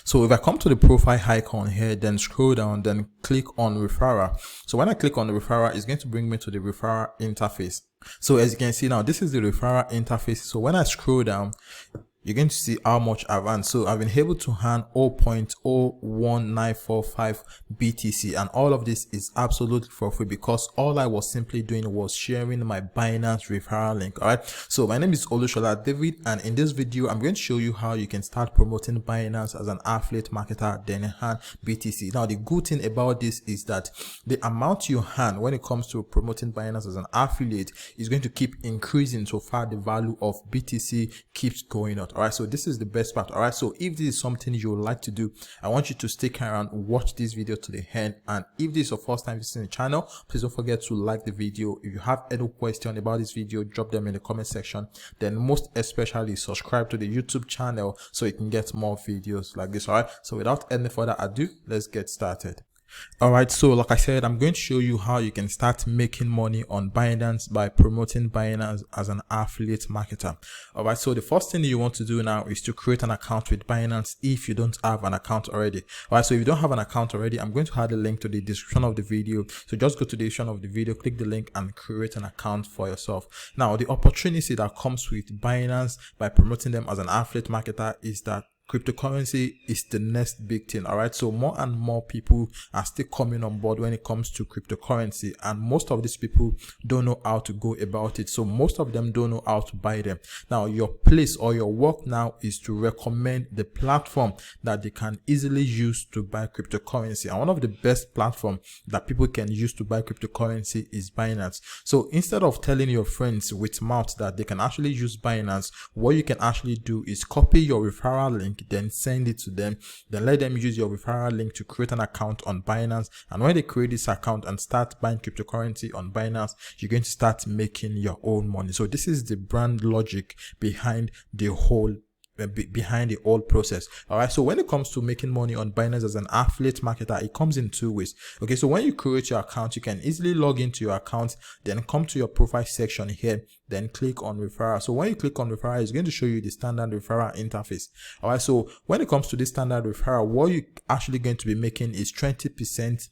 So if I come to the profile icon here, then scroll down, then click on referral. So when I click on the referral, it's going to bring me to the referral interface. So as you can see now, this is the referral interface. So when I scroll down, you're going to see how much I've earned. So I've been able to earn 0.01945 BTC, and all of this is absolutely for free because all I was simply doing was sharing my Binance referral link. All right. So my name is Olushola David, and in this video, I'm going to show you how you can start promoting Binance as an affiliate marketer, then earn BTC. Now, the good thing about this is that the amount you earn when it comes to promoting Binance as an affiliate is going to keep increasing so far the value of BTC keeps going up. All right, so this is the best part. All right, so if this is something you would like to do, I want you to stick around, watch this video to the end. And if this is your first time visiting the channel, please don't forget to like the video. If you have any question about this video, drop them in the comment section. Then most especially subscribe to the YouTube channel so you can get more videos like this. All right, so without any further ado, let's get started. All right, so like I said, I'm going to show you how you can start making money on Binance by promoting Binance as an affiliate marketer. All right, so the first thing you want to do now is to create an account with Binance if you don't have an account already. All right, so if you don't have an account already, I'm going to add a link to the description of the video. So just go to the description of the video, click the link and create an account for yourself. Now, the opportunity that comes with Binance by promoting them as an affiliate marketer is that cryptocurrency is the next big thing. All right, so more and more people are still coming on board when it comes to cryptocurrency, and most of these people don't know how to go about it. So most of them don't know how to buy them. Now, your place or your work now is to recommend the platform that they can easily use to buy cryptocurrency. And one of the best platforms that people can use to buy cryptocurrency is Binance. So instead of telling your friends with mouth that they can actually use Binance, what you can actually do is copy your referral link, then send it to them, then let them use your referral link to create an account on Binance. And when they create this account and start buying cryptocurrency on Binance, you're going to start making your own money. So this is the brand logic behind the whole process. All right, so when it comes to making money on Binance as an affiliate marketer, it comes in two ways. Okay, so when you create your account, you can easily log into your account, then come to your profile section here, then click on referral. So when you click on referral, it's going to show you the standard referral interface. All right, so when it comes to this standard referral, what you're actually going to be making is 20%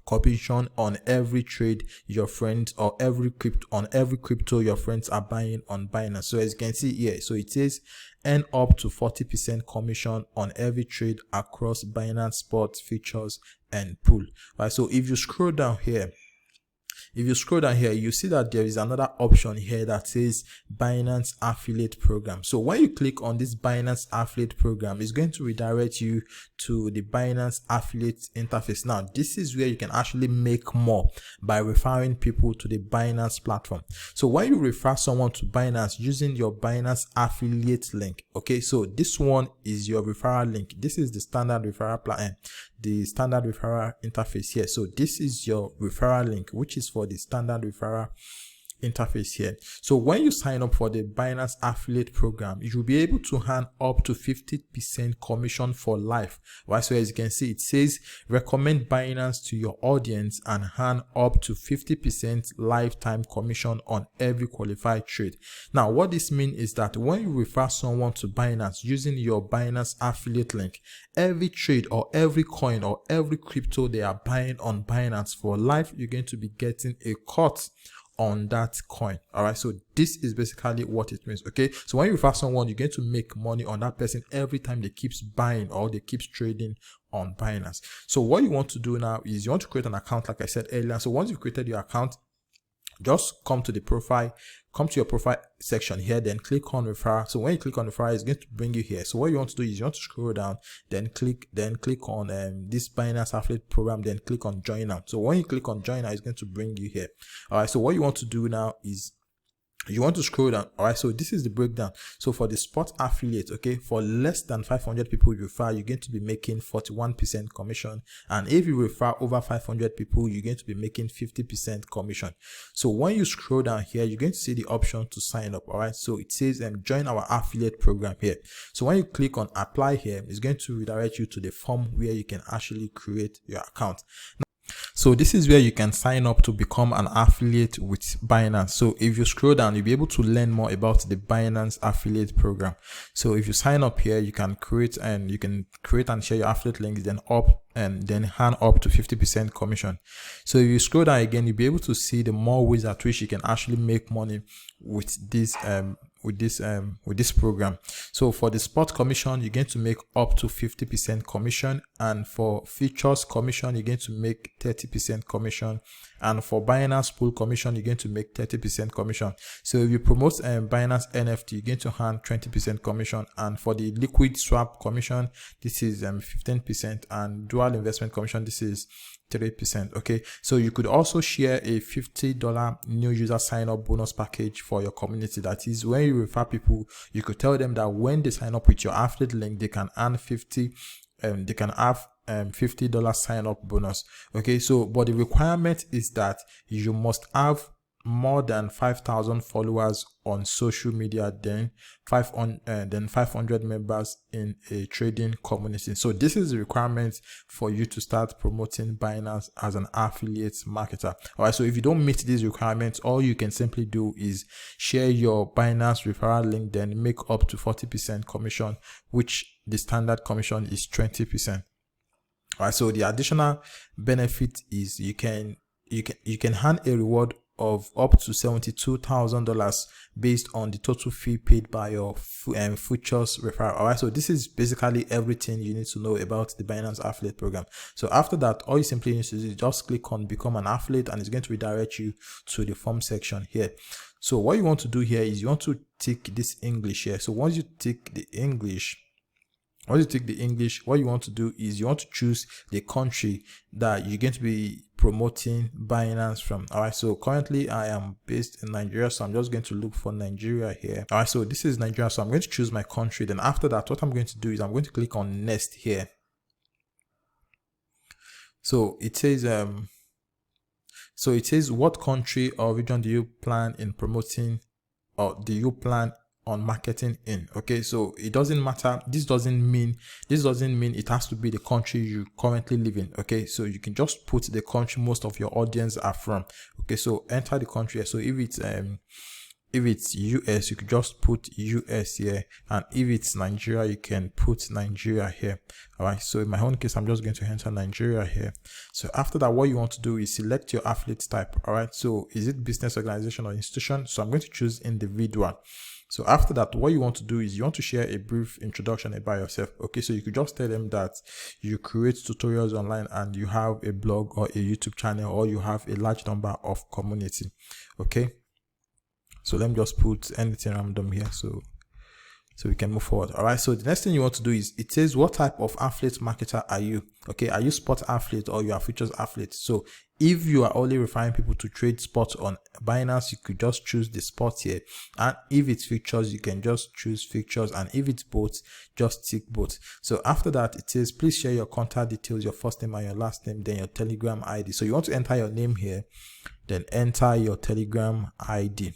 commission on every trade your friends or every crypto your friends are buying on Binance. So as you can see here, so it says earn up to 40% commission on every trade across Binance Spot, futures and pool. All right, so if you scroll down here, you see that there is another option here that says Binance Affiliate Program. So when you click on this Binance Affiliate Program, it's going to redirect you to the Binance Affiliate interface. Now, this is where you can actually make more by referring people to the Binance platform. So when you refer someone to Binance using your Binance Affiliate link, okay, so this one is your referral link. This is the standard referral plan, the standard referral interface here. So this is your referral link, which is for the standard referral interface here. So when you sign up for the Binance Affiliate Program, you'll be able to earn up to 50% commission for life. Right, so as you can see, it says recommend Binance to your audience and earn up to 50% lifetime commission on every qualified trade. Now, what this means is that when you refer someone to Binance using your Binance Affiliate link, every trade or every coin or every crypto they are buying on Binance for life, you're going to be getting a cut on that coin. All right, so this is basically what it means. Okay, so when you refer someone, you're going to make money on that person every time they keeps buying or they keeps trading on Binance. So what you want to do now is you want to create an account, like I said earlier. So once you've created your account, just come to the profile, come to your profile section here, then click on referral. So when you click on referral, it's going to bring you here. So what you want to do is you want to scroll down, then click on this Binance Affiliate Program, then click on join now. So when you click on join now, it's going to bring you here. All right, so what you want to do now is you want to scroll down. All right, so this is the breakdown. So for the spot affiliate, okay, for less than 500 people you refer, you're going to be making 41% commission, and if you refer over 500 people, you're going to be making 50% commission. So when you scroll down here, you're going to see the option to sign up. All right, so it says join our affiliate program here. So when you click on apply here, it's going to redirect you to the form where you can actually create your account. So this is where you can sign up to become an affiliate with Binance. So if you scroll down, you'll be able to learn more about the Binance affiliate program. So if you sign up here, you can create and share your affiliate links, then hand up to 50% commission. So if you scroll down again, you'll be able to see the more ways at which you can actually make money with this program. So for the spot commission, you're going to make up to 50% commission, and for features commission, you're going to make 30% commission, and for Binance pool commission, you're going to make 30% commission. So if you promote Binance NFT, you're going to earn 20% commission, and for the liquid swap commission, this is 15%, and dual investment commission, this is 3%. Okay, so you could also share a $50 new user sign up bonus package for your community. That is, when you refer people, you could tell them that when they sign up with your affiliate link, they can earn $50 sign up bonus. Okay, so but the requirement is that you must have more than 5,000 followers on social media, then 500 members in a trading community. So this is the requirement for you to start promoting Binance as an affiliate marketer. All right, so if you don't meet these requirements, all you can simply do is share your Binance referral link, then make up to 40% commission, which the standard commission is 20%. All right, so the additional benefit is you can earn a reward of up to $72,000 based on the total fee paid by your futures referral. All right, so this is basically everything you need to know about the Binance affiliate program. So after that, all you simply need to do is just click on become an affiliate, and it's going to redirect you to the form section here. So what you want to do here is you want to tick this English here. So once you tick the English, what you want to do is you want to choose the country that you're going to be promoting Binance from. All right, so currently I am based in Nigeria, so I'm just going to look for Nigeria here. All right, so this is Nigeria, so I'm going to choose my country. Then after that, what I'm going to do is I'm going to click on next here. So it says what country or region do you plan in promoting, or do you plan on marketing in? Okay, so it doesn't matter. This doesn't mean it has to be the country you currently live in. Okay, so you can just put the country most of your audience are from. Okay, so enter the country. So if it's US, you could just put US here, and if it's Nigeria, you can put Nigeria here. All right, so in my own case, I'm just going to enter Nigeria here. So after that, what you want to do is select your affiliate type. All right, so is it business, organization, or institution? So I'm going to choose individual. So after that, what you want to do is you want to share a brief introduction about yourself. Okay, so you could just tell them that you create tutorials online and you have a blog or a YouTube channel, or you have a large number of community. Okay, so let me just put anything random here so we can move forward. All right, so the next thing you want to do is, it says what type of affiliate marketer are you? Okay, are you spot affiliate or you are futures affiliate? So if you are only referring people to trade spots on Binance, you could just choose the spot here, and if it's futures, you can just choose futures, and if it's both, just tick both. So after that, it says please share your contact details, your first name and your last name, then your Telegram ID. So you want to enter your name here, then enter your Telegram ID.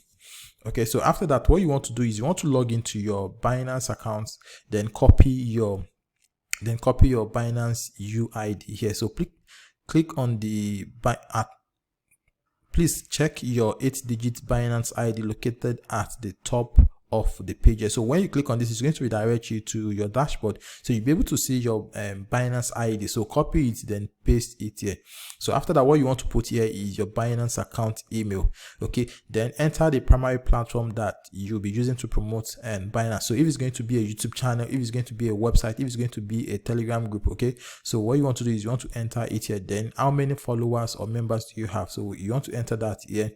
Okay, so after that, what you want to do is you want to log into your Binance accounts, then copy your Binance UID here. So click on the please check your 8-digit Binance ID located at the top of the page. So when you click on this, it's going to redirect you to your dashboard, so you'll be able to see your Binance ID. So copy it, then paste it here. So after that, what you want to put here is your Binance account email. Okay, then enter the primary platform that you'll be using to promote and Binance. So if it's going to be a YouTube channel, if it's going to be a website, if it's going to be a Telegram group. Okay, so what you want to do is you want to enter it here. Then how many followers or members do you have? So you want to enter that here.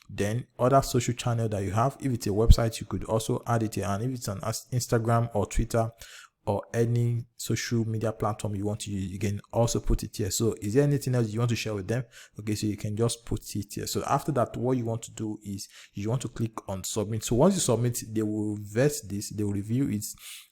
Then other social channel that you have, if it's a website, you could also add it here, and if it's an Instagram or Twitter or any social media platform you want to use, you can also put it here. So is there anything else you want to share with them? Okay, so you can just put it here. So after that, what you want to do is you want to click on submit. So once you submit, they will vet this, they will review it,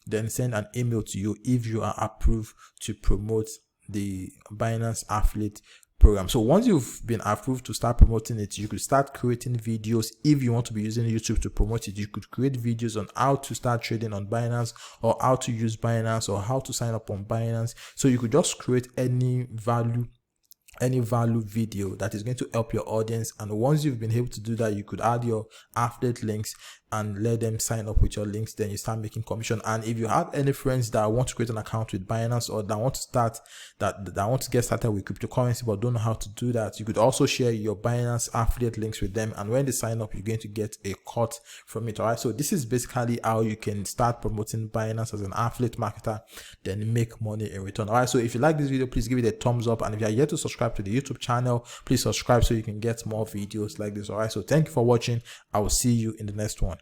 then send an email to you if you are approved to promote the Binance affiliate program. So once you've been approved to start promoting it, you could start creating videos. If you want to be using YouTube to promote it, you could create videos on how to start trading on Binance, or how to use Binance, or how to sign up on Binance. So you could just create any value any value video that is going to help your audience. And once you've been able to do that, you could add your affiliate links and let them sign up with your links. Then you start making commission. And if you have any friends that want to create an account with Binance, or that want to start that want to get started with cryptocurrency but don't know how to do that, you could also share your Binance affiliate links with them, and when they sign up, you're going to get a cut from it. All right, so this is basically how you can start promoting Binance as an affiliate marketer, then make money in return. All right, so if you like this video, please give it a thumbs up, and if you are yet to subscribe to the YouTube channel, please subscribe so you can get more videos like this. All right, so thank you for watching. I will see you in the next one.